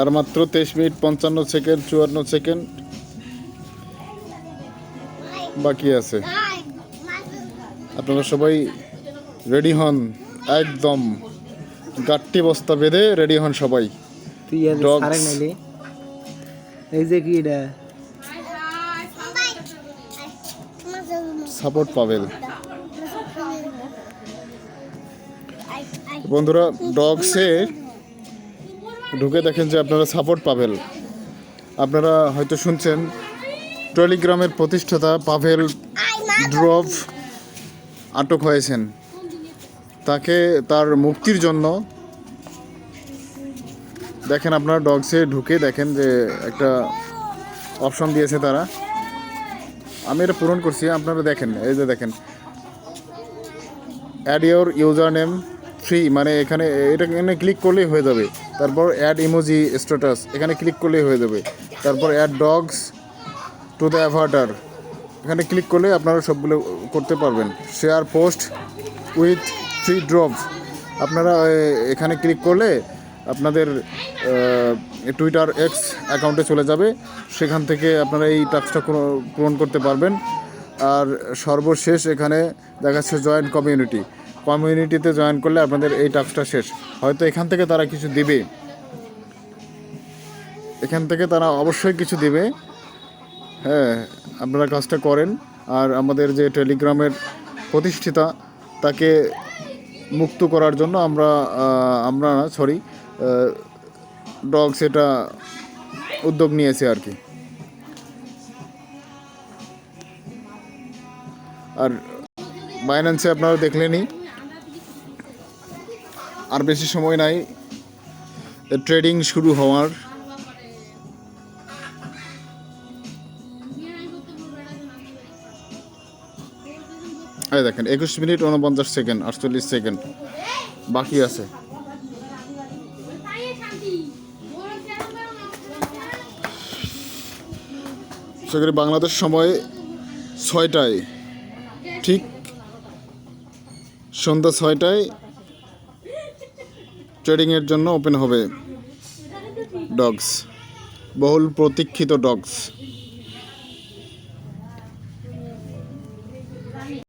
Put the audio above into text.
আর মাত্র 23 minute 55 second 54 second বাকি আছে। আপনারা সবাই রেডি হন, একদম গাট্টি বস্তা বেঁধে রেডি হন সবাই। তুই আর সারেক নাইলে এই যে কি এটা সাপোর্ট পাবেল। বন্ধুরা ডগসে ঢুকে দেখেন যে আপনারা সাপোর্ট পাবেল। আপনারা হয়তো শুনছেন টেলিগ্রামের প্রতিষ্ঠাতা পাভেল ড্রভ আটক হয়েছেন। তাকে তার মুক্তির জন্য দেখেন আপনারা ডগসে ঢুকে দেখেন যে একটা অপশন দিয়েছে তারা। আমি এটা পূরণ করছি, আপনারা দেখেন এই যে দেখেন add your user name free, মানে এখানে ক্লিক করলেই হয়ে যাবে। তারপর অ্যাড ইমোজি স্ট্যাটাস এখানে ক্লিক করলেই হয়ে যাবে। তারপর add dogs to the avatar এখানে ক্লিক করলে আপনারা সবগুলো করতে পারবেন। Share post with free drop আপনারা এখানে ক্লিক করলে আপনাদের টুইটার এক্স অ্যাকাউন্টে চলে যাবে, সেখান থেকে আপনারা এই টাস্কটা পূরণ করতে পারবেন। আর সর্বশেষ এখানে দেখাচ্ছে জয়েন কমিউনিটিতে জয়েন করলে আপনাদের এই টাস্কটা শেষ। হয়তো এখান থেকে তারা কিছু দিবে, এখান থেকে তারা অবশ্যই কিছু দিবে। হ্যাঁ, আপনারা কাজটা করেন। আর আমাদের যে টেলিগ্রামের প্রতিষ্ঠাতা তাকে মুক্ত করার জন্য আমরা ডগস এটা উদ্যোগ নিয়েছে আর কি। আর বাইন্যান্সে আপনারা দেখলেনই, আর বেশি সময় নাই ট্রেডিং শুরু হওয়ার। এই দেখেন 21 মিনিট 49 সেকেন্ড 48 সেকেন্ড বাকি আছে। সেখানে বাংলাদেশ সময় 6টায়, ঠিক সন্ধ্যা 6টায় ট্রেডিংয়ের জন্য ওপেন হবে ডগস, বহুল প্রতীক্ষিত ডগস।